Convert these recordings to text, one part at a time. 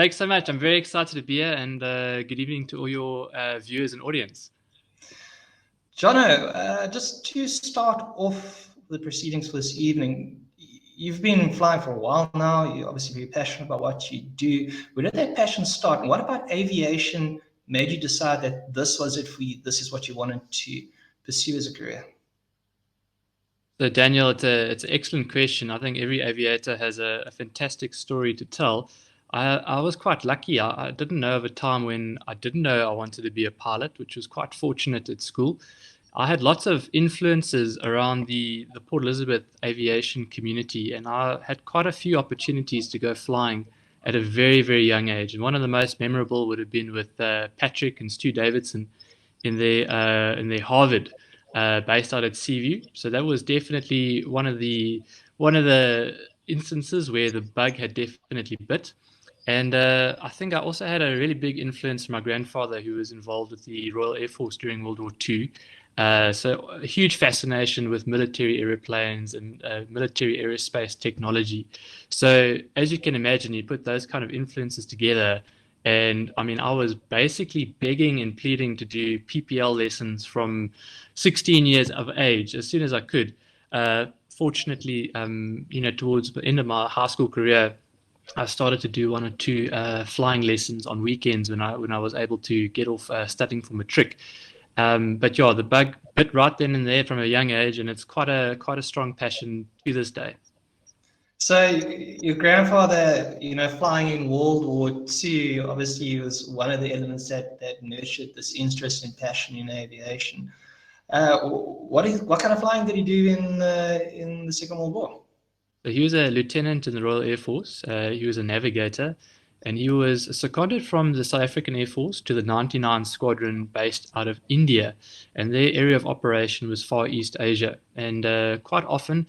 Thanks so much. I'm very excited to be here, and good evening to all your viewers and audience. Jono, just to start off the proceedings for this evening, you've been flying for a while now. You're obviously very passionate about what you do. Where did that passion start? And what about aviation made you decide that this was it for you? This is what you wanted to pursue as a career? So, Daniel, it's an excellent question. I think every aviator has a fantastic story to tell. I was quite lucky. I didn't know of a time when I didn't know I wanted to be a pilot, which was quite fortunate at school. I had lots of influences around the Port Elizabeth aviation community, and I had quite a few opportunities to go flying at a very, very young age. And one of the most memorable would have been with Patrick and Stu Davidson in their Harvard, based out at Seaview. So that was definitely one of the instances where the bug had definitely bit. And I think I also had a really big influence from my grandfather, who was involved with the Royal Air Force during World War II. So a huge fascination with military airplanes and military aerospace technology. So as you can imagine, you put those kind of influences together, and I mean, I was basically begging and pleading to do PPL lessons from 16 years of age as soon as I could. Fortunately, towards the end of my high school career, I started to do one or two flying lessons on weekends when I was able to get off studying for matric. But yeah, the bug bit right then and there from a young age, and it's quite a strong passion to this day. So your grandfather, flying in World War II, obviously was one of the elements that nurtured this interest and passion in aviation. What kind of flying did he do in the Second World War? So he was a lieutenant in the Royal Air Force. He was a navigator, and he was seconded from the South African Air Force to the 99 Squadron based out of India. And their area of operation was Far East Asia. And quite often,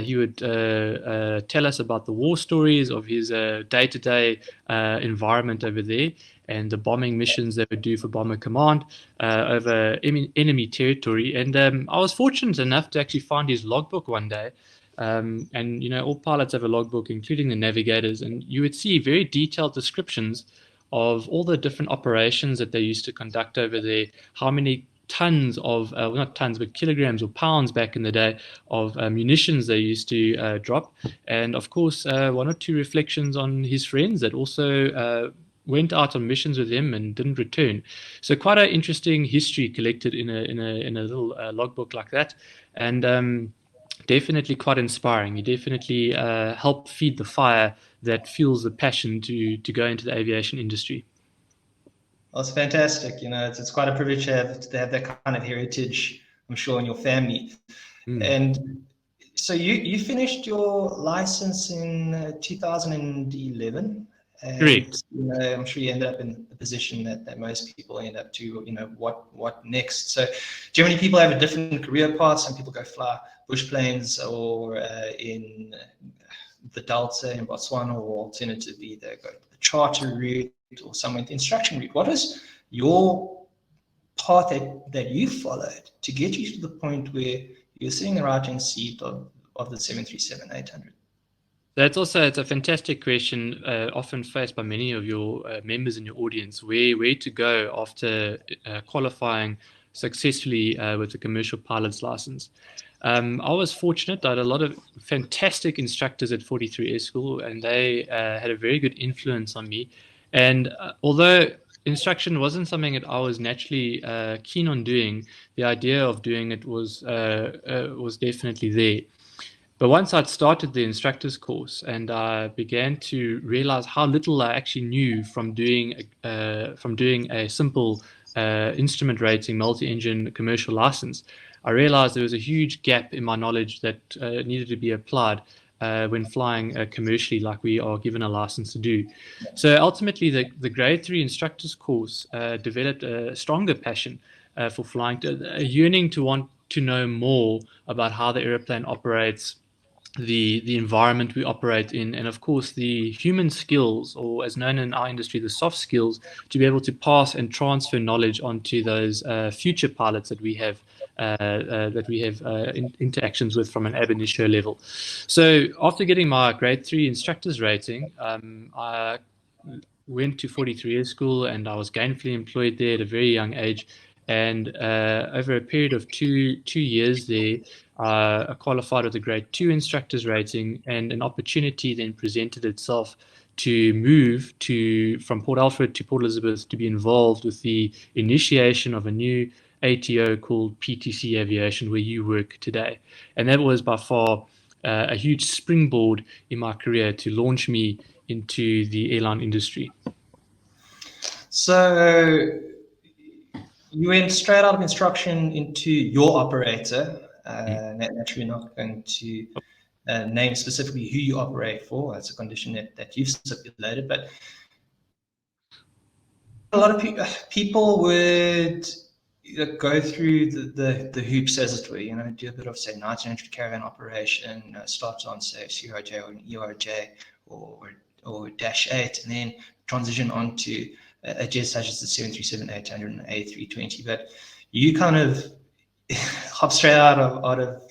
he would tell us about the war stories of his day-to-day environment over there and the bombing missions they would do for Bomber Command over enemy territory. And I was fortunate enough to actually find his logbook one day. And all pilots have a logbook, including the navigators, and you would see very detailed descriptions of all the different operations that they used to conduct over there, how many tons of, well, not tons, but kilograms or pounds back in the day of munitions they used to drop. And of course, one or two reflections on his friends that also went out on missions with him and didn't return. So quite an interesting history collected in a little logbook like that. And definitely quite inspiring. You definitely help feed the fire that fuels the passion to go into the aviation industry. Well, it's fantastic. It's quite a privilege to have that kind of heritage, I'm sure, in your family. And so you finished your license in 2011. And Correct. I'm sure you ended up in the position that most people end up to, what next. So generally people have a different career path. Some people go fly bush planes or in the Delta in Botswana, or alternatively they go the charter route or somewhere in the instruction route. What was your path that you followed to get you to the point where you're sitting in the right-hand seat of the 737-800? It's a fantastic question, often faced by many of your members in your audience, where to go after qualifying successfully with the commercial pilot's license. I was fortunate. I had a lot of fantastic instructors at 43 Air School, and they had a very good influence on me. And although instruction wasn't something that I was naturally keen on doing, the idea of doing it was definitely there. But once I'd started the instructor's course and I began to realize how little I actually knew from doing a simple instrument rating multi-engine commercial license, I realized there was a huge gap in my knowledge that needed to be applied when flying commercially, like we are given a license to do. So ultimately, the Grade 3 instructor's course developed a stronger passion for flying, a yearning to want to know more about how the airplane operates, the environment we operate in, and of course the human skills, or as known in our industry, the soft skills, to be able to pass and transfer knowledge onto those future pilots that we have interactions with from an ab initio level. So after getting my Grade 3 instructor's rating, I went to 43 year school and I was gainfully employed there at a very young age. And over a period of two years there, I qualified with a grade two instructor's rating, and an opportunity then presented itself to move to from Port Alfred to Port Elizabeth to be involved with the initiation of a new ATO called PTC Aviation, where you work today. And that was by far a huge springboard in my career to launch me into the airline industry. So you went straight out of instruction into your operator. Naturally, not going to name specifically who you operate for. That's a condition that you've stipulated. But a lot of people would go through the hoops, as it were, do a bit of, say, 1900 caravan operation, start on, say, CRJ or an ERJ or Dash 8, and then transition onto a jet such as the 737-800 and A320. But you kind of hop straight out of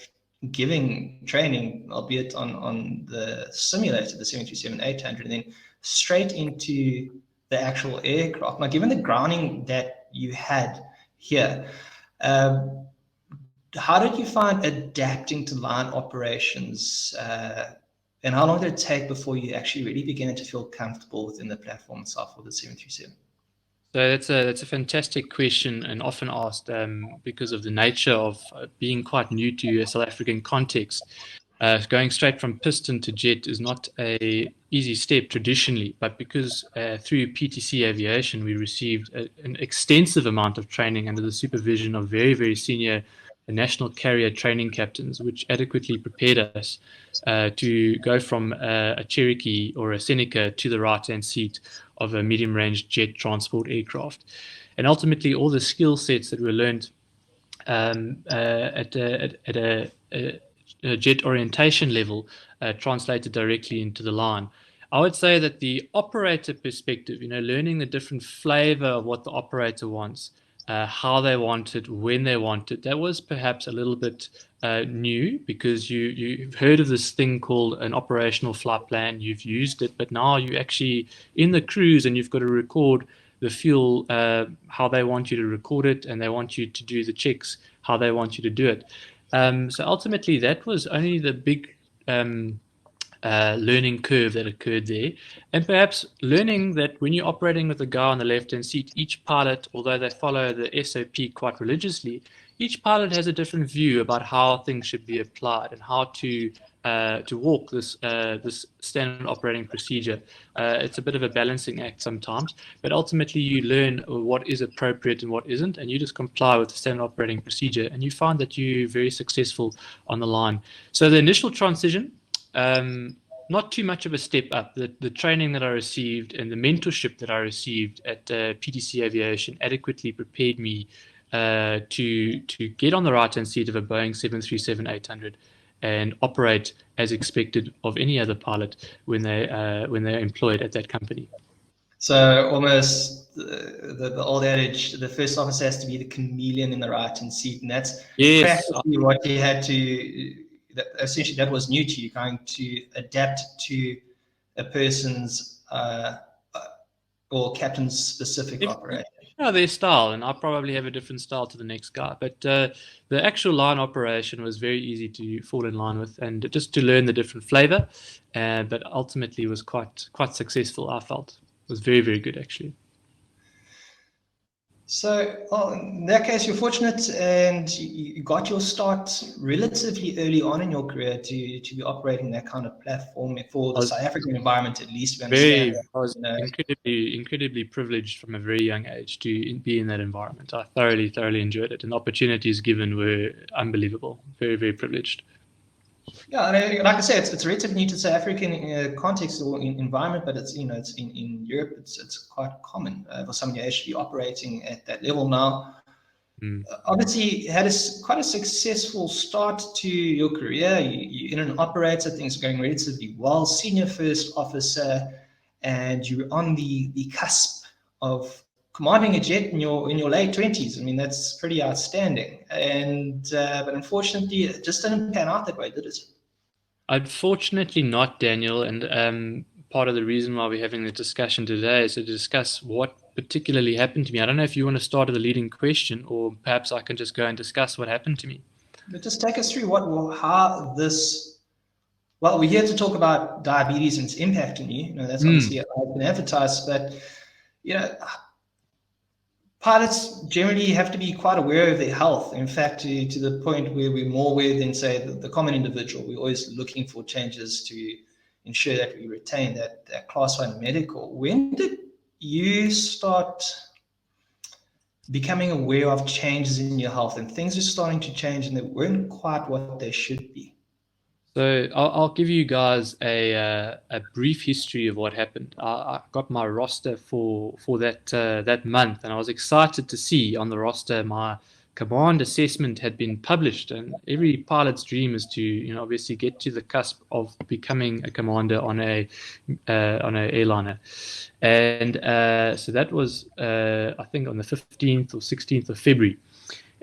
giving training, albeit on the simulator, the 737-800, and then straight into the actual aircraft. Now, given the grounding that you had here, how did you find adapting to line operations? And how long did it take before you actually really began to feel comfortable within the platform itself for the 737? So that's a fantastic question, and often asked because of the nature of being quite new to a South African context. Going straight from piston to jet is not a easy step traditionally, but because through PTC Aviation we received an extensive amount of training under the supervision of very, very senior national carrier training captains, which adequately prepared us to go from a Cherokee or a Seneca to the right-hand seat of a medium-range jet transport aircraft. And ultimately, all the skill sets that were learned at a jet orientation level translated directly into the line. I would say that the operator perspective, learning the different flavor of what the operator wants, how they want it, when they want it, that was perhaps a little bit new, because you've heard of this thing called an operational flight plan, you've used it, but now you actually in the cruise and you've got to record the fuel how they want you to record it, and they want you to do the checks how they want you to do it. So ultimately, that was only the big learning curve that occurred there. And perhaps learning that when you're operating with a guy on the left-hand seat, each pilot, although they follow the SOP quite religiously, each pilot has a different view about how things should be applied and how to walk this standard operating procedure. It's a bit of a balancing act sometimes, but ultimately you learn what is appropriate and what isn't, and you just comply with the standard operating procedure, and you find that you're very successful on the line. So the initial transition, not too much of a step up. The training that I received and the mentorship that I received at PTC Aviation adequately prepared me to get on the right-hand seat of a Boeing 737-800 and operate as expected of any other pilot when they're employed at that company. So almost the old adage, the first officer has to be the chameleon in the right-hand seat, and that's practically what you had to. Essentially, that was new to you, going to adapt to a person's or captain's specific operation. Their style, and I probably have a different style to the next guy. But the actual line operation was very easy to fall in line with, and just to learn the different flavor. But ultimately, was quite successful. I felt it was very, very good actually. So, in that case, you're fortunate, and you got your start relatively early on in your career to be operating that kind of platform for the South African environment, at least. I was incredibly privileged from a very young age to be in that environment. I thoroughly enjoyed it, and the opportunities given were unbelievable. Very, very privileged. Yeah, and like I said, it's relatively new to South African context or environment, but it's it's in Europe. It's quite common for somebody actually operating at that level now. Obviously, had quite a successful start to your career. You're in an operator, things are going relatively well. Senior first officer, and you're on the cusp of commanding a jet in your late 20s. I mean, that's pretty outstanding. And but unfortunately, it just didn't pan out that way, did it? Unfortunately not, Daniel. And part of the reason why we're having the discussion today is to discuss what particularly happened to me. I don't know if you want to start with a leading question, or perhaps I can just go and discuss what happened to me. But just take us through how this. Well, we're here to talk about diabetes and its impact on you. That's obviously been advertised, but pilots generally have to be quite aware of their health. In fact, to the point where we're more aware than, say, the common individual. We're always looking for changes to ensure that we retain that class 1 medical. When did you start becoming aware of changes in your health and things are starting to change and they weren't quite what they should be? So I'll give you guys a brief history of what happened. I got my roster for that month, and I was excited to see on the roster my command assessment had been published. And every pilot's dream is to obviously get to the cusp of becoming a commander on a airliner. And so that was I think on the 15th or 16th of February.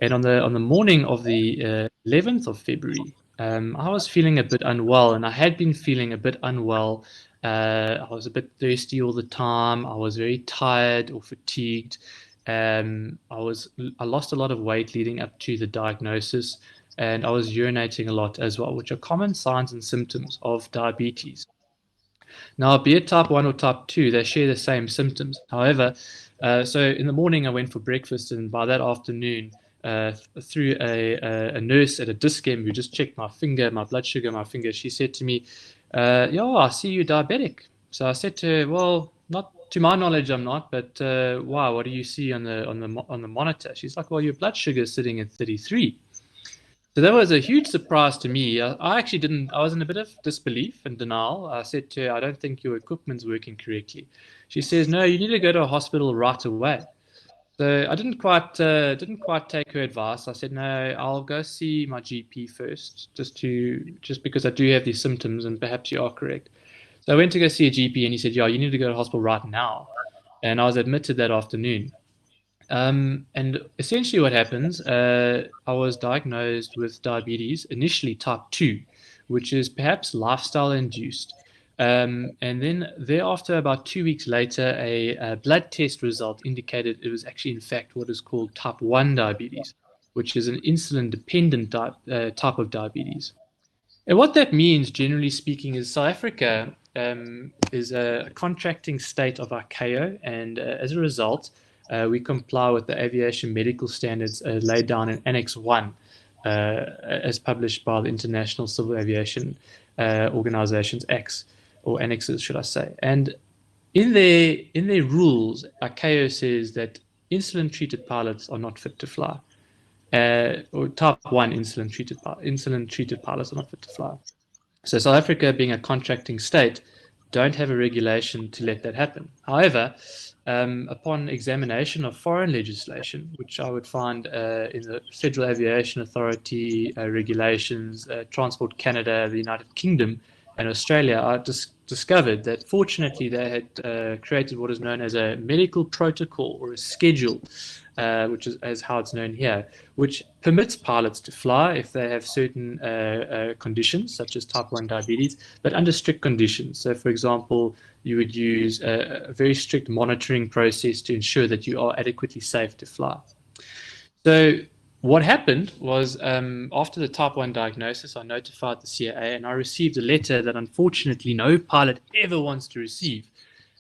And on the morning of the 11th of February, I was feeling a bit unwell, and I had been feeling a bit unwell. I was a bit thirsty all the time. I was very tired or fatigued. I lost a lot of weight leading up to the diagnosis, and I was urinating a lot as well, which are common signs and symptoms of diabetes. Now, be it type 1 or type 2, they share the same symptoms. However, so in the morning I went for breakfast, and by that afternoon, through a nurse at a discount who just checked my finger, my blood sugar, my finger, she said to me, "Yeah, I see you're diabetic." So I said to her, "Well, not to my knowledge, I'm not, but why? What do you see on the monitor?" She's like, "Well, your blood sugar is sitting at 33." So that was a huge surprise to me. I actually didn't, I was in a bit of disbelief and denial. I said to her, "I don't think your equipment's working correctly." She says, "No, you need to go to a hospital right away." So I didn't quite take her advice. I said, "No, I'll go see my GP first, just because I do have these symptoms, and perhaps you are correct." So I went to go see a GP, and he said, "Yeah, you need to go to hospital right now." And I was admitted that afternoon. And essentially what happens, I was diagnosed with diabetes, initially type 2, which is perhaps lifestyle induced. And then thereafter, about 2 weeks later, a blood test result indicated it was actually, in fact, what is called type 1 diabetes, which is an insulin-dependent type of diabetes. And what that means, generally speaking, is South Africa is a contracting state of ICAO, and as a result, we comply with the aviation medical standards laid down in Annex 1, as published by the International Civil Aviation Organizations Acts, or annexes, should I say. And in their rules, ICAO says that insulin-treated pilots are not fit to fly. Or type 1 insulin treated pilots are not fit to fly. So South Africa, being a contracting state, don't have a regulation to let that happen. However, upon examination of foreign legislation, which I would find in the Federal Aviation Authority regulations, Transport Canada, the United Kingdom, and Australia, I discovered that fortunately they had created what is known as a medical protocol or a schedule, which is as how it's known here, which permits pilots to fly if they have certain conditions, such as type 1 diabetes, but under strict conditions. So, for example, you would use a very strict monitoring process to ensure that you are adequately safe to fly. So what happened was, after the type 1 diagnosis, I notified the CAA, and I received a letter that unfortunately no pilot ever wants to receive.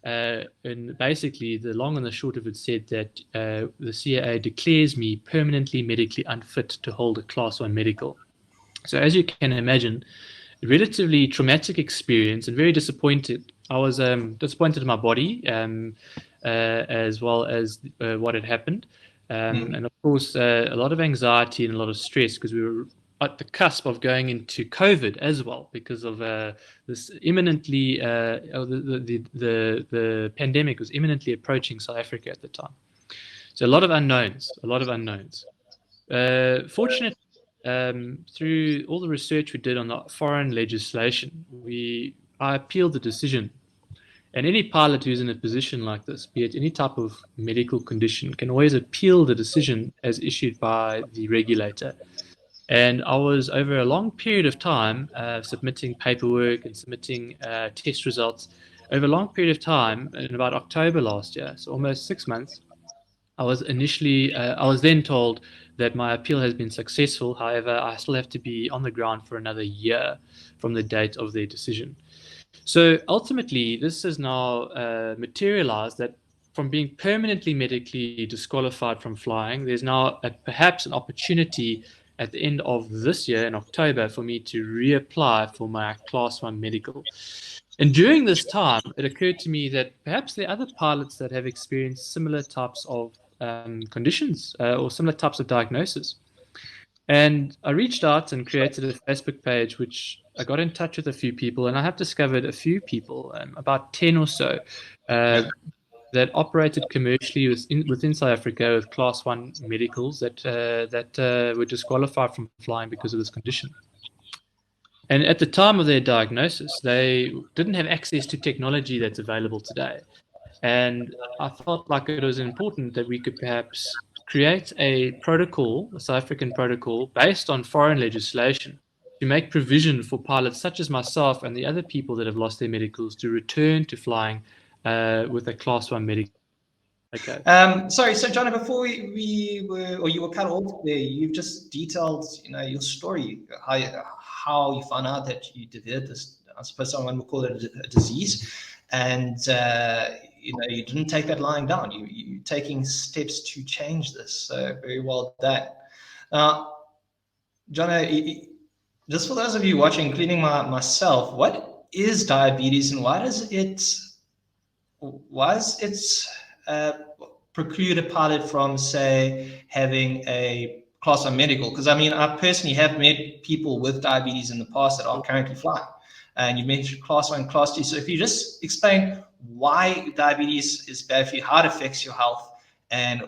And basically, the long and the short of it said that the CAA declares me permanently medically unfit to hold a Class 1 medical. So as you can imagine, a relatively traumatic experience, and very disappointed. I was disappointed in my body, as well as what had happened. And of course, a lot of anxiety and a lot of stress, because we were at the cusp of going into COVID as well, because of this imminently, the pandemic was imminently approaching South Africa at the time. So a lot of unknowns, Fortunately, through all the research we did on the foreign legislation, I appealed the decision. And any pilot who's in a position like this, be it any type of medical condition, can always appeal the decision as issued by the regulator. And I was, over a long period of time, submitting paperwork and submitting test results. over a long period of time, in about October last year, so almost 6 months, I was then told that my appeal has been successful. However, I still have to be on the ground for another year from the date of their decision. So ultimately, this has now materialized that from being permanently medically disqualified from flying, there's now perhaps an opportunity at the end of this year in October for me to reapply for my Class 1 medical. And during this time, it occurred to me that perhaps there are other pilots that have experienced similar types of conditions or similar types of diagnosis. And I reached out and created a Facebook page, which I got in touch with a few people, and I have discovered a few people, about 10 or so, uh, that operated commercially within South Africa with Class 1 medicals that were disqualified from flying because of this condition. And at the time of their diagnosis, they didn't have access to technology that's available today. And I felt like it was important that we could perhaps create a protocol, a South African protocol, based on foreign legislation to make provision for pilots such as myself and the other people that have lost their medicals to return to flying with a Class 1 medical. Okay. Sorry, so Johnny, before we were, or you were cut off there, you've just detailed, your story, how you found out that you developed this. I suppose someone would call it a disease, and you didn't take that lying down. You're taking steps to change this. So very well done. Johnny, just for those of you watching, including myself, what is diabetes, and why is it preclude a pilot from, say, having a Class 1 medical? Because I personally have met people with diabetes in the past that are currently flying, and you mentioned Class 1, Class 2. So if you just explain why diabetes is bad for you, how it affects your health, and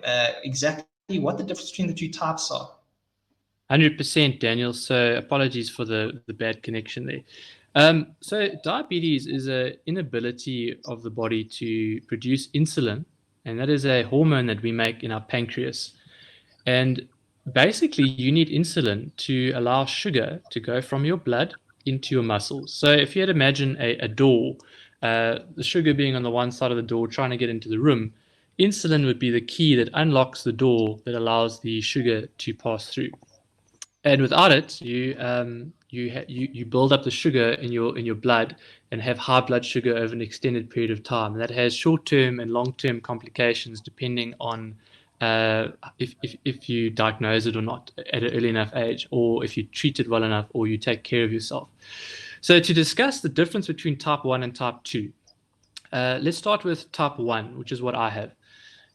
exactly what the difference between the two types are. 100%, Daniel. So apologies for the bad connection there. So diabetes is an inability of the body to produce insulin, and that is a hormone that we make in our pancreas. And basically, you need insulin to allow sugar to go from your blood into your muscles. So if you had imagine a door, the sugar being on the one side of the door trying to get into the room, insulin would be the key that unlocks the door that allows the sugar to pass through. And without it, you build up the sugar in your blood and have high blood sugar over an extended period of time. That has short-term and long-term complications depending on if you diagnose it or not at an early enough age, or if you treat it well enough, or you take care of yourself. So to discuss the difference between type 1 and type 2, let's start with type 1, which is what I have.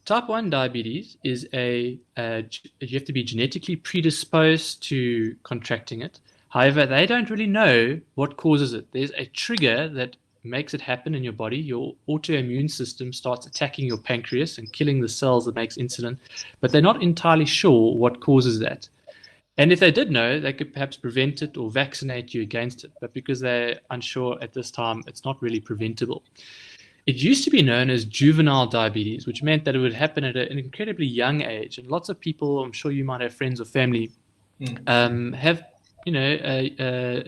Type 1 diabetes is you have to be genetically predisposed to contracting it. However, they don't really know what causes it. There's a trigger that makes it happen in your body. Your autoimmune system starts attacking your pancreas and killing the cells that makes insulin, but they're not entirely sure what causes that. And if they did know, they could perhaps prevent it or vaccinate you against it. But because they're unsure at this time, it's not really preventable. It used to be known as juvenile diabetes, which meant that it would happen at an incredibly young age. And lots of people, I'm sure you might have friends or family, have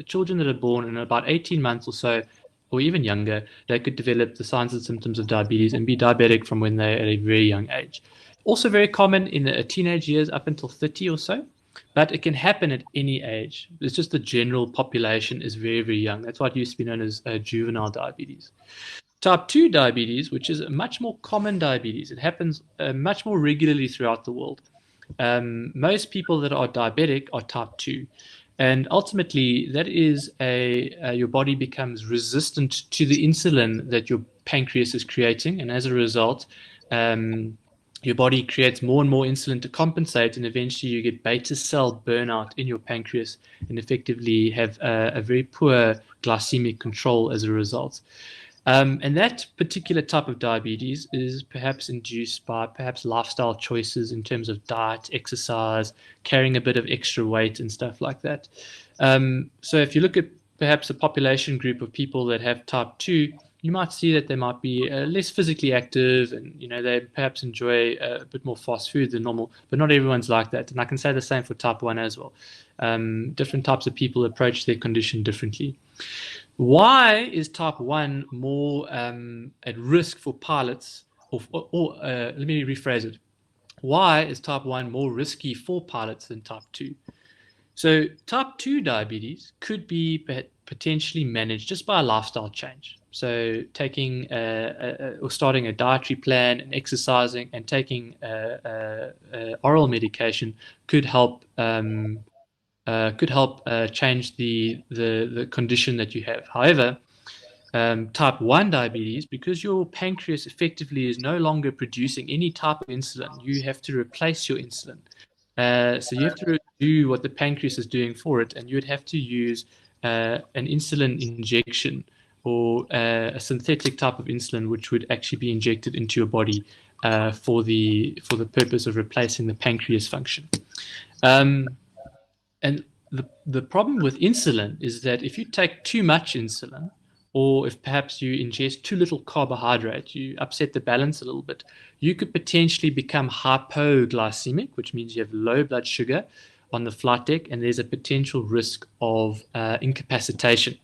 children that are born in about 18 months or so, or even younger, they could develop the signs and symptoms of diabetes and be diabetic from when they're at a very young age. Also very common in the teenage years up until 30 or so, but it can happen at any age. It's just the general population is very, very young. That's why it used to be known as juvenile diabetes. Type 2 diabetes, which is a much more common diabetes, it happens much more regularly throughout the world. Most people that are diabetic are type 2. And ultimately, that is your body becomes resistant to the insulin that your pancreas is creating. And as a result, your body creates more and more insulin to compensate. And eventually, you get beta cell burnout in your pancreas and effectively have a very poor glycemic control as a result. And that particular type of diabetes is perhaps induced by perhaps lifestyle choices in terms of diet, exercise, carrying a bit of extra weight and stuff like that. So if you look at perhaps a population group of people that have type 2, you might see that they might be less physically active, and they perhaps enjoy a bit more fast food than normal. But not everyone's like that, and I can say the same for type 1 as well. Different types of people approach their condition differently. Why is type 1 more at risk for pilots? Let me rephrase it. Why is type 1 more risky for pilots than type 2? So type 2 diabetes could be potentially managed just by a lifestyle change. So taking or starting a dietary plan and exercising and taking oral medication could help change the condition that you have. However, type 1 diabetes, because your pancreas effectively is no longer producing any type of insulin, you have to replace your insulin. So you have to do what the pancreas is doing for it, and you would have to use an insulin injection or a synthetic type of insulin, which would actually be injected into your body for the purpose of replacing the pancreas function. And the problem with insulin is that if you take too much insulin, or if perhaps you ingest too little carbohydrate, you upset the balance a little bit, you could potentially become hypoglycemic, which means you have low blood sugar on the flight deck, and there's a potential risk of incapacitation.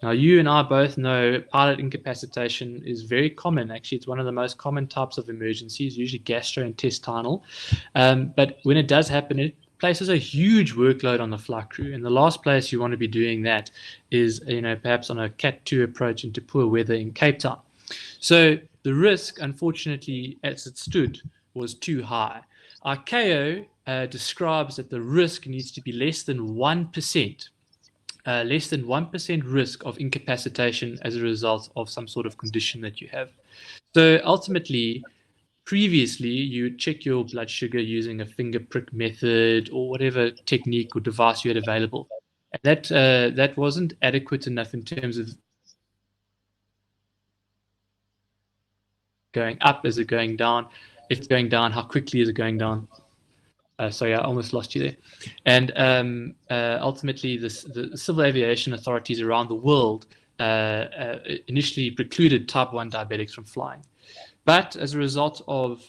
Now, you and I both know pilot incapacitation is very common. Actually, it's one of the most common types of emergencies, usually gastrointestinal. But when it does happen, it places a huge workload on the flight crew. And the last place you want to be doing that is, perhaps on a Cat 2 approach into poor weather in Cape Town. So the risk, unfortunately, as it stood, was too high. ICAO describes that the risk needs to be less than 1%. Less than 1% risk of incapacitation as a result of some sort of condition that you have. So ultimately, previously, you would check your blood sugar using a finger prick method or whatever technique or device you had available. And that wasn't adequate enough in terms of going up. Is it going down? If it's going down, how quickly is it going down? Sorry, I almost lost you there. And ultimately, the civil aviation authorities around the world initially precluded type 1 diabetics from flying. But as a result of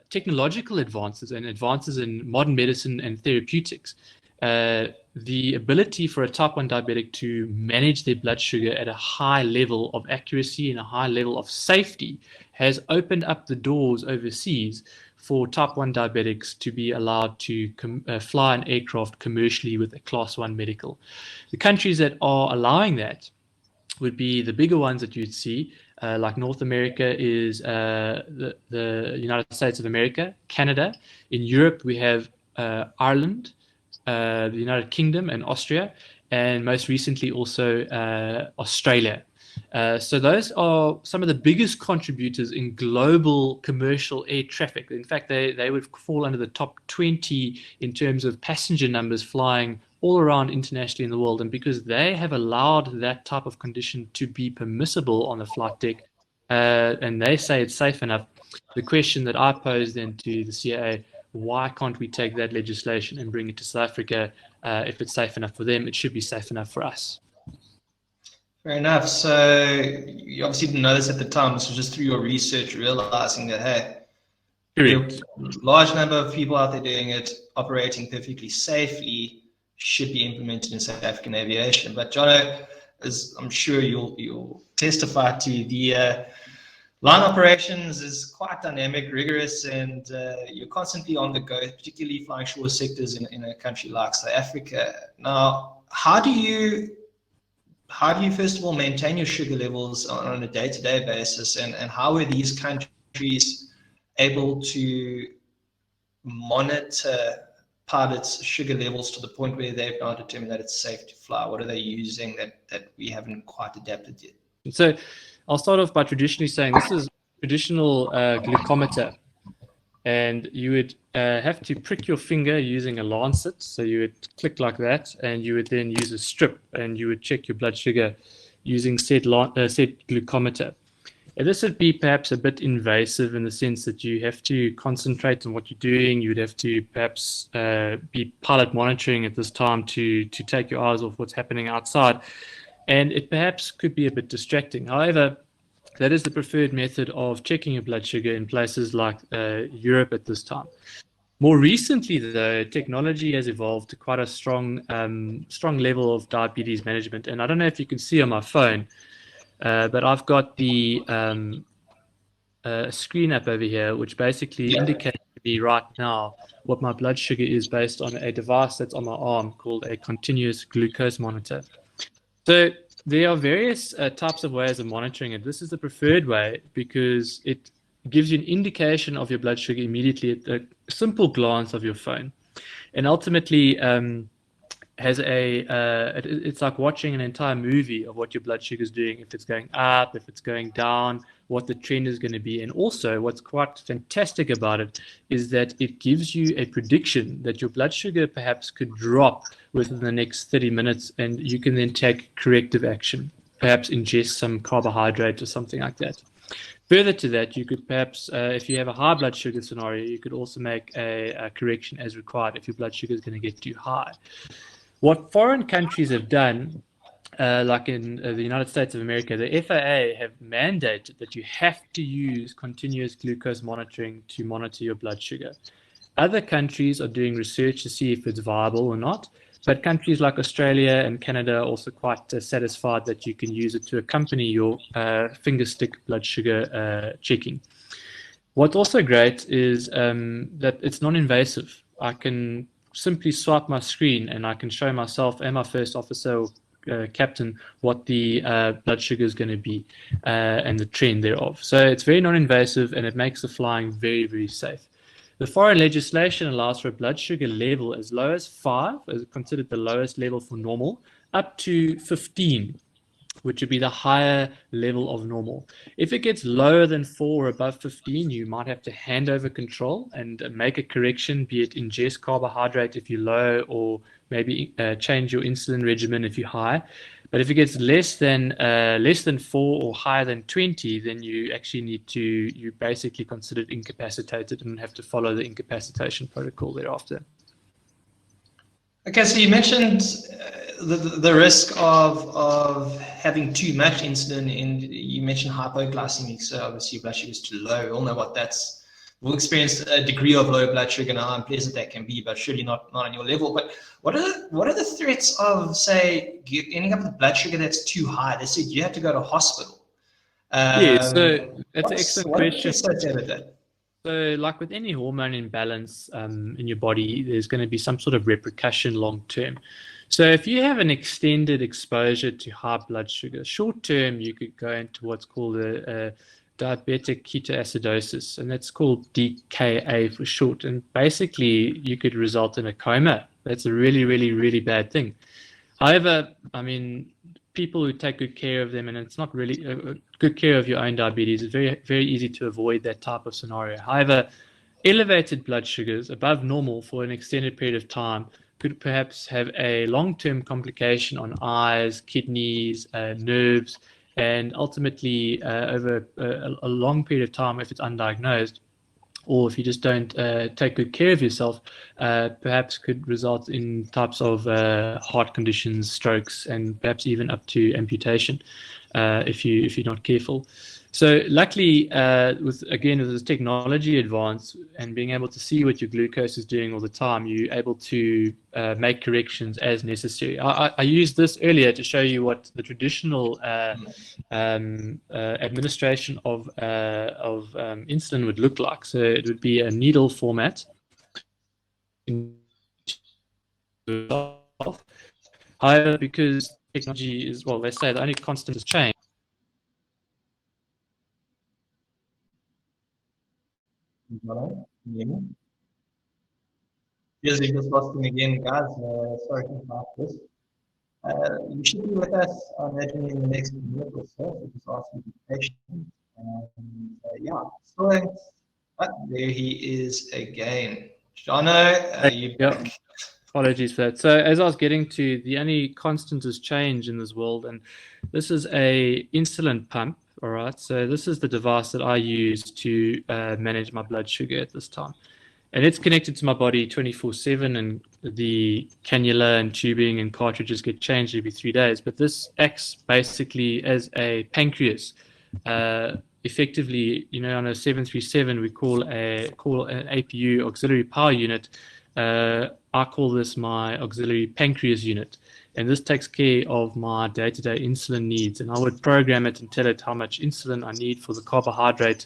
technological advances and advances in modern medicine and therapeutics, the ability for a type 1 diabetic to manage their blood sugar at a high level of accuracy and a high level of safety has opened up the doors overseas for type 1 diabetics to be allowed to fly an aircraft commercially with a Class 1 medical. The countries that are allowing that would be the bigger ones that you'd see, like North America is the United States of America, Canada. In Europe, we have Ireland, the United Kingdom, and Austria, and most recently also Australia. So those are some of the biggest contributors in global commercial air traffic. In fact, they would fall under the top 20 in terms of passenger numbers flying all around internationally in the world. And because they have allowed that type of condition to be permissible on the flight deck, and they say it's safe enough, the question that I pose then to the CAA, why can't we take that legislation and bring it to South Africa? If it's safe enough for them, it should be safe enough for us. Fair enough. So you obviously didn't know this at the time. This was just through your research, realizing that, hey, there are a large number of people out there doing it, operating perfectly safely, should be implemented in South African aviation. But Jono, as I'm sure you'll testify to, the line operations is quite dynamic, rigorous, and you're constantly on the go, particularly flying short sectors in a country like South Africa. Now, how do you first of all maintain your sugar levels on a day-to-day basis, and how are these countries able to monitor pilots' sugar levels to the point where they've now determined that it's safe to fly? What are they using that we haven't quite adapted yet? So I'll start off by traditionally saying this is traditional glucometer. And you would have to prick your finger using a lancet. So you would click like that, and you would then use a strip, and you would check your blood sugar using said glucometer. And this would be perhaps a bit invasive in the sense that you have to concentrate on what you're doing. You would have to perhaps be pilot monitoring at this time to take your eyes off what's happening outside. And it perhaps could be a bit distracting. However, That is the preferred method of checking your blood sugar in places like Europe at this time. More recently, though, technology has evolved to quite a strong level of diabetes management. And I don't know if you can see on my phone, but I've got the screen up over here, which basically Yeah. indicates to me right now what my blood sugar is based on a device that's on my arm called a continuous glucose monitor. So there are various types of ways of monitoring it. This is the preferred way because it gives you an indication of your blood sugar immediately at a simple glance of your phone. And ultimately, has it's like watching an entire movie of what your blood sugar is doing, if it's going up, if it's going down, what the trend is going to be. And also, what's quite fantastic about it is that it gives you a prediction that your blood sugar perhaps could drop within the next 30 minutes, and you can then take corrective action, perhaps ingest some carbohydrate or something like that. Further to that, you could perhaps, if you have a high blood sugar scenario, you could also make a correction as required if your blood sugar is going to get too high. What foreign countries have done, like in the United States of America, the FAA have mandated that you have to use continuous glucose monitoring to monitor your blood sugar. Other countries are doing research to see if it's viable or not, but countries like Australia and Canada are also quite satisfied that you can use it to accompany your finger stick blood sugar checking. What's also great is that it's non-invasive. I can simply swipe my screen and I can show myself and my first officer or captain what the blood sugar is going to be and the trend thereof. So it's very non-invasive and it makes the flying very, very safe. The foreign legislation allows for a blood sugar level as low as 5, as considered the lowest level for normal, up to 15, which would be the higher level of normal. If it gets lower than 4 or above 15, you might have to hand over control and make a correction, be it ingest carbohydrate if you're low, or maybe change your insulin regimen if you're high. But if it gets less than 4 or higher than 20, then you actually you're basically considered incapacitated and have to follow the incapacitation protocol thereafter. Okay, so you mentioned the risk of having too much insulin, and you mentioned hypoglycemic. So obviously your blood sugar is too low. We all know what that's. We'll experience a degree of low blood sugar and how unpleasant that can be, but surely not on your level. But what are the threats of, say, ending up with blood sugar that's too high? They said you have to go to hospital. Yeah, so that's an excellent what question. is associated with that? So, like with any hormone imbalance in your body, there's going to be some sort of repercussion long term. So, if you have an extended exposure to high blood sugar, short term, you could go into what's called a diabetic ketoacidosis, and that's called DKA for short. And basically, you could result in a coma. That's a really, really, really bad thing. However, I mean, people who take good care of them, and it's not really good care of your own diabetes, it's very, very easy to avoid that type of scenario. However, elevated blood sugars above normal for an extended period of time could perhaps have a long-term complication on eyes, kidneys, nerves, and ultimately over a long period of time, if it's undiagnosed, or if you just don't take good care of yourself, perhaps could result in types of heart conditions, strokes, and perhaps even up to amputation if you're not careful. So luckily, with this technology advance and being able to see what your glucose is doing all the time, you're able to make corrections as necessary. I used this earlier to show you what the traditional administration of insulin would look like. So it would be a needle format. However, because technology is, well, they say the only constant is change. Yes, we just lost him again, guys. Sorry about this. You should be with us, I imagine, in the next minute or so. So just ask you to be patient. Yeah, so there he is again. Jono, you Yeah. back? Apologies for that. So as I was getting to, the only constant is change in this world, and this is a insulin pump. All right. So this is the device that I use to manage my blood sugar at this time, and it's connected to my body 24/7. And the cannula and tubing and cartridges get changed every 3 days. But this acts basically as a pancreas effectively, on a 737, we call an APU, auxiliary power unit. I call this my auxiliary pancreas unit, and this takes care of my day-to-day insulin needs. And I would program it and tell it how much insulin I need for the carbohydrate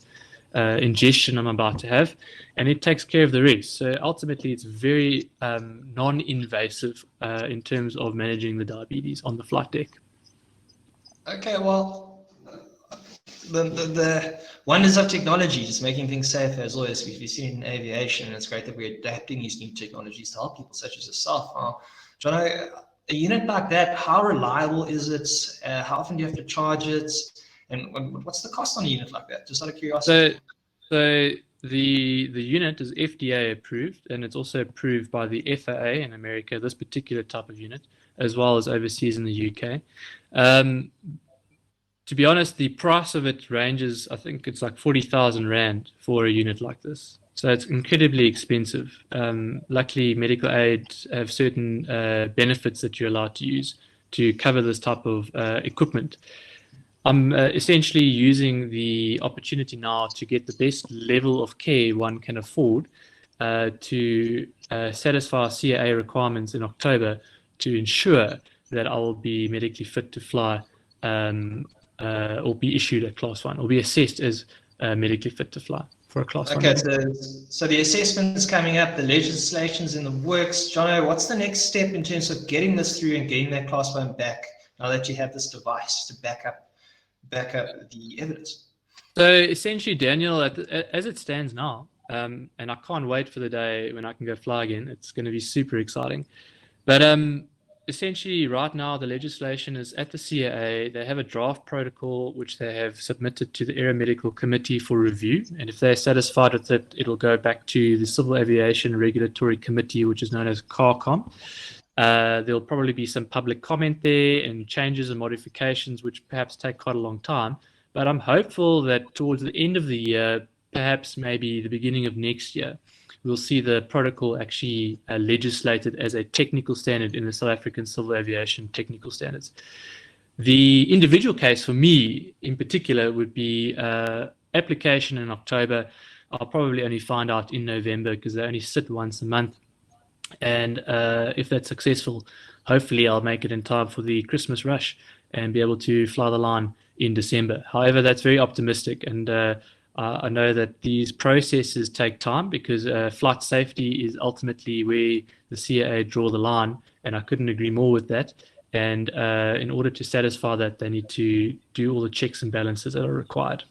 ingestion I'm about to have, and it takes care of the rest. So ultimately, it's very non-invasive in terms of managing the diabetes on the flight deck. Okay, well, the wonders of technology, just making things safer as always. We've seen in aviation, and it's great that we're adapting these new technologies to help people such as yourself. John, a unit like that, how reliable is it? How often do you have to charge it? And what's the cost on a unit like that? Just out of curiosity. So the unit is FDA approved, and it's also approved by the FAA in America, this particular type of unit, as well as overseas in the UK. To be honest, the price of it ranges, I think it's like 40,000 Rand for a unit like this. So it's incredibly expensive. Luckily, medical aid have certain benefits that you're allowed to use to cover this type of equipment. I'm essentially using the opportunity now to get the best level of care one can afford to satisfy CAA requirements in October to ensure that I will be medically fit to fly or be issued a Class 1 or be assessed as medically fit to fly for a Class 1. Okay, so the assessment is coming up, the legislation's in the works. Jono, what's the next step in terms of getting this through and getting that Class 1 back now that you have this device to back up the evidence? So essentially, Daniel, as it stands now, and I can't wait for the day when I can go fly again. It's going to be super exciting. But essentially, right now, the legislation is at the CAA. They have a draft protocol which they have submitted to the Aeromedical Committee for review. And if they're satisfied with it, it'll go back to the Civil Aviation Regulatory Committee, which is known as CARCOM. There'll probably be some public comment there and changes and modifications, which perhaps take quite a long time. But I'm hopeful that towards the end of the year, perhaps maybe the beginning of next year, we'll see the protocol actually legislated as a technical standard in the South African Civil Aviation Technical Standards. The individual case for me in particular would be application in October. I'll probably only find out in November because they only sit once a month. And if that's successful, hopefully I'll make it in time for the Christmas rush and be able to fly the line in December. However, that's very optimistic, and I know that these processes take time because flight safety is ultimately where the CAA draw the line, and I couldn't agree more with that. And in order to satisfy that, they need to do all the checks and balances that are required.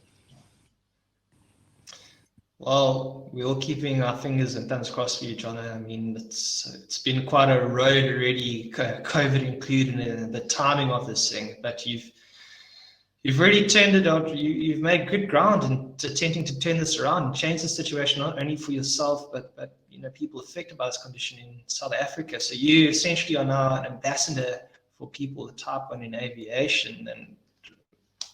Well, we're all keeping our fingers and thumbs crossed for you, John. I mean, it's been quite a road already, COVID included, in the timing of this thing. But you've really turned it out. You've made good ground in attempting to turn this around and change the situation not only for yourself, but people affected by this condition in South Africa. So you essentially are now an ambassador for people with type 1 in aviation, and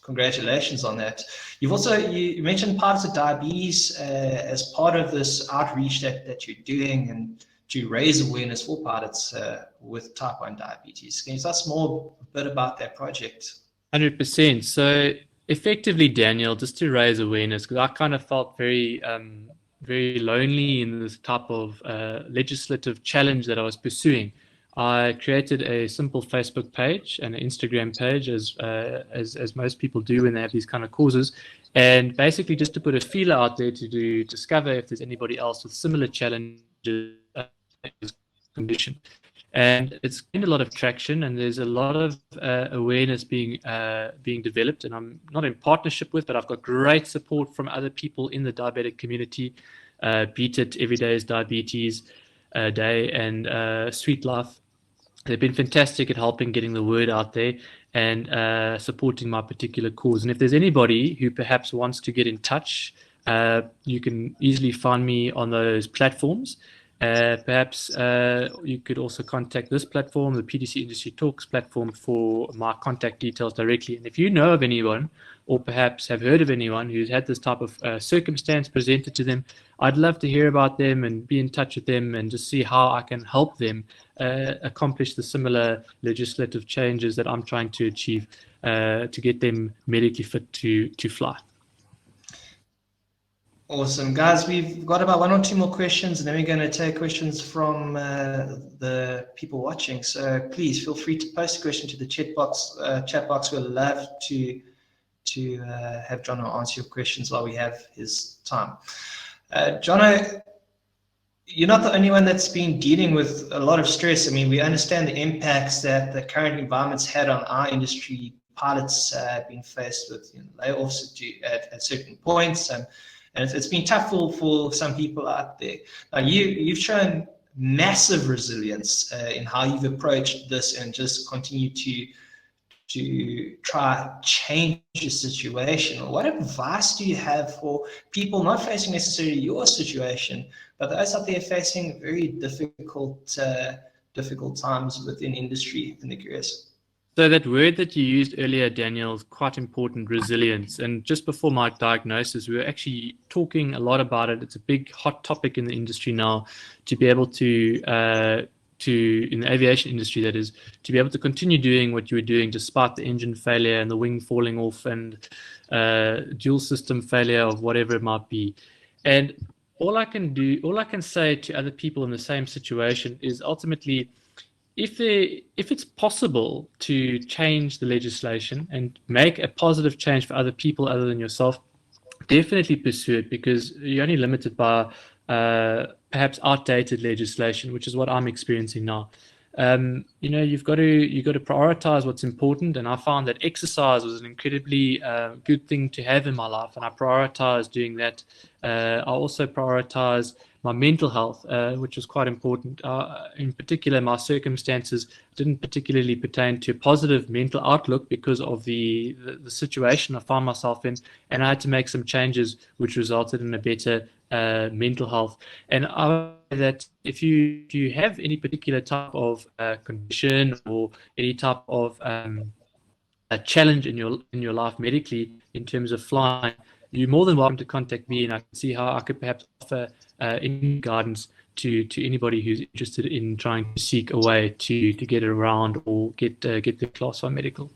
congratulations on that. You've also, you mentioned parts of diabetes as part of this outreach that you're doing and to raise awareness for pilots with type 1 diabetes. Can you tell us more a bit about that project? 100%. So effectively, Daniel, just to raise awareness, because I kind of felt very lonely in this type of legislative challenge that I was pursuing. I created a simple Facebook page and an Instagram page, as most people do when they have these kind of causes, and basically just to put a feeler out there to discover if there's anybody else with similar challenges condition. And it's gained a lot of traction, and there's a lot of awareness being developed. And I'm not in partnership with, but I've got great support from other people in the diabetic community. Beat It, Every Day is Diabetes Day, and Sweet Life. They've been fantastic at helping getting the word out there and supporting my particular cause. And if there's anybody who perhaps wants to get in touch, you can easily find me on those platforms. Perhaps you could also contact this platform, the PTC Industry Talks platform, for my contact details directly. And if you know of anyone, or perhaps have heard of anyone who's had this type of circumstance presented to them, I'd love to hear about them and be in touch with them and just see how I can help them accomplish the similar legislative changes that I'm trying to achieve to get them medically fit to fly. Awesome, guys. We've got about one or two more questions, and then we're going to take questions from the people watching. So please feel free to post a question to the chat box. We'd love to have Jono answer your questions while we have his time. Jono, you're not the only one that's been dealing with a lot of stress. I mean, we understand the impacts that the current environment's had on our industry. Pilots have been faced with layoffs at certain points, and it's been tough for some people out there. Now, you've shown massive resilience in how you've approached this and just continue to try change the situation. What advice do you have for people not facing necessarily your situation, but those out there facing very difficult times within industry in the curious? So that word that you used earlier, Daniel, is quite important, resilience. And just before my diagnosis, we were actually talking a lot about it. It's a big hot topic in the industry now, to be able to in the aviation industry, that is, to be able to continue doing what you were doing despite the engine failure and the wing falling off and dual system failure of whatever it might be. And all I can say to other people in the same situation is ultimately, if it's possible to change the legislation and make a positive change for other people other than yourself, definitely pursue it, because you're only limited by perhaps outdated legislation, which is what I'm experiencing now. You've got to prioritize what's important, and I found that exercise was an incredibly good thing to have in my life, and I prioritized doing that. I also prioritized my mental health, which was quite important. In particular, my circumstances didn't particularly pertain to a positive mental outlook because of the situation I found myself in, and I had to make some changes which resulted in a better mental health. And I would say that if you have any particular type of condition or any type of a challenge in your life medically in terms of flying, you're more than welcome to contact me, and I can see how I could perhaps offer any guidance to anybody who's interested in trying to seek a way to get around or get the Class 1 medical.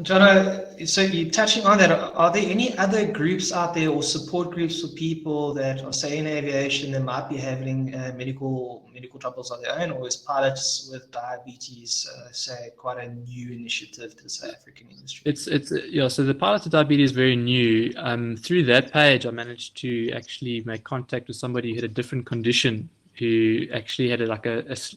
Jono, so you're touching on that. Are there any other groups out there or support groups for people that are, say, in aviation that might be having medical troubles of their own, or is pilots with diabetes, say, quite a new initiative to the South African industry? So the pilots with diabetes is very new. Through that page, I managed to actually make contact with somebody who had a different condition, who actually had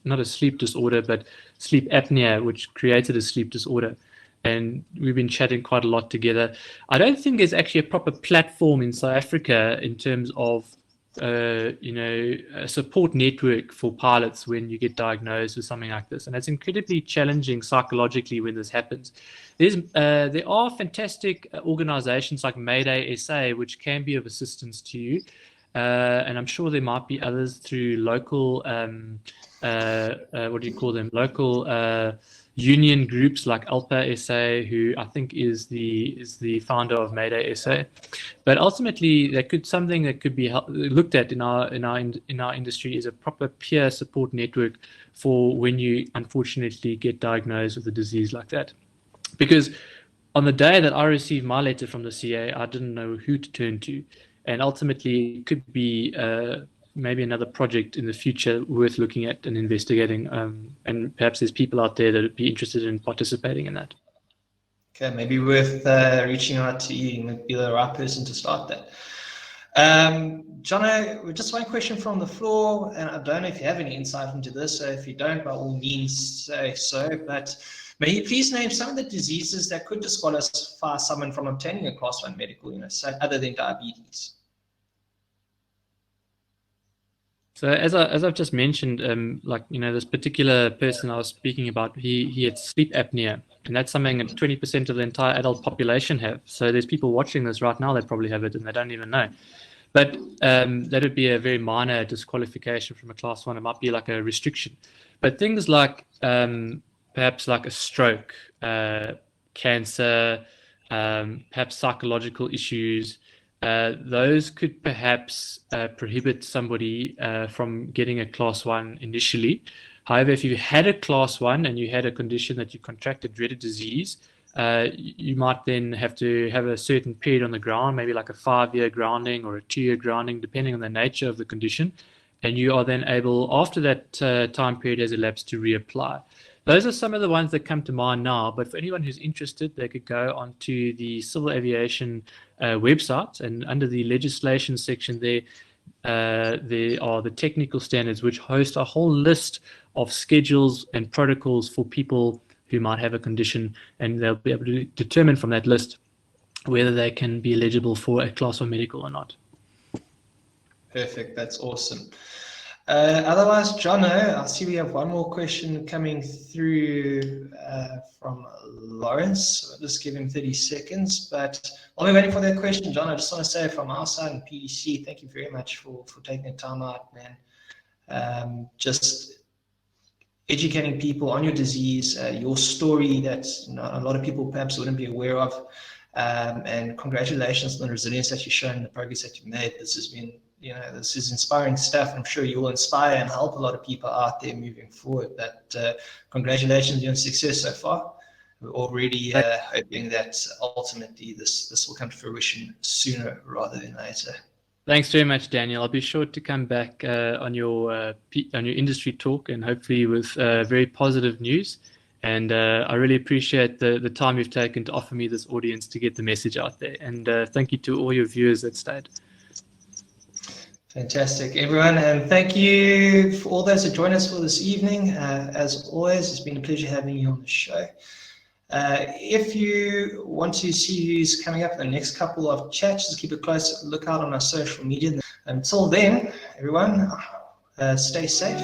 not a sleep disorder, but sleep apnea, which created a sleep disorder. And we've been chatting quite a lot together. I don't think there's actually a proper platform in South Africa in terms of, a support network for pilots when you get diagnosed with something like this. And it's incredibly challenging psychologically when this happens. There are fantastic organizations like Mayday SA, which can be of assistance to you. And I'm sure there might be others through local, local union groups like Alpa SA, who I think is the founder of Mayday SA. But ultimately, something that could be looked at in our industry is a proper peer support network for when you unfortunately get diagnosed with a disease like that. Because on the day that I received my letter from the CA, I didn't know who to turn to, and ultimately it could be maybe another project in the future worth looking at and investigating. And perhaps there's people out there that would be interested in participating in that. Okay, maybe worth reaching out to you. You might be the right person to start that. Jono, just one question from the floor, and I don't know if you have any insight into this, so if you don't, by all means say so, but may you please name some of the diseases that could disqualify someone from obtaining a Class 1 medical, other than diabetes? So as I've just mentioned, this particular person I was speaking about, he had sleep apnea, and that's something that 20% of the entire adult population have. So there's people watching this right now that probably have it and they don't even know. But that would be a very minor disqualification from a class one. It might be like a restriction. But things like perhaps like a stroke, cancer, perhaps psychological issues, those could perhaps prohibit somebody from getting a class one initially. However, if you had a class one and you had a condition that you contracted dreaded disease, you might then have to have a certain period on the ground, maybe like a 5-year grounding or a 2-year grounding, depending on the nature of the condition. And you are then able, after that time period has elapsed, to reapply. Those are some of the ones that come to mind now. But for anyone who's interested, they could go onto the Civil Aviation website, and under the legislation section there are the technical standards, which host a whole list of schedules and protocols for people who might have a condition, and they'll be able to determine from that list whether they can be eligible for a class one medical or not. Perfect, that's awesome. Otherwise, Jono, I see we have one more question coming through from Lawrence. I'll just give him 30 seconds. But while we're waiting for that question, John, I just want to say from our side and PTC, thank you very much for taking the time out, man. Just educating people on your disease, your story that a lot of people perhaps wouldn't be aware of. And congratulations on the resilience that you've shown, the progress that you've made. This has been, this is inspiring stuff. I'm sure you will inspire and help a lot of people out there moving forward. But congratulations on your success so far. We're already hoping that ultimately this will come to fruition sooner rather than later. Thanks very much, Daniel. I'll be sure to come back on your industry talk, and hopefully with very positive news. And I really appreciate the time you've taken to offer me this audience to get the message out there. And thank you to all your viewers that stayed. Fantastic, everyone. And thank you for all those that joined us for this evening. As always, it's been a pleasure having you on the show. If you want to see who's coming up in the next couple of chats, just keep a close lookout on our social media. Until then, everyone, stay safe.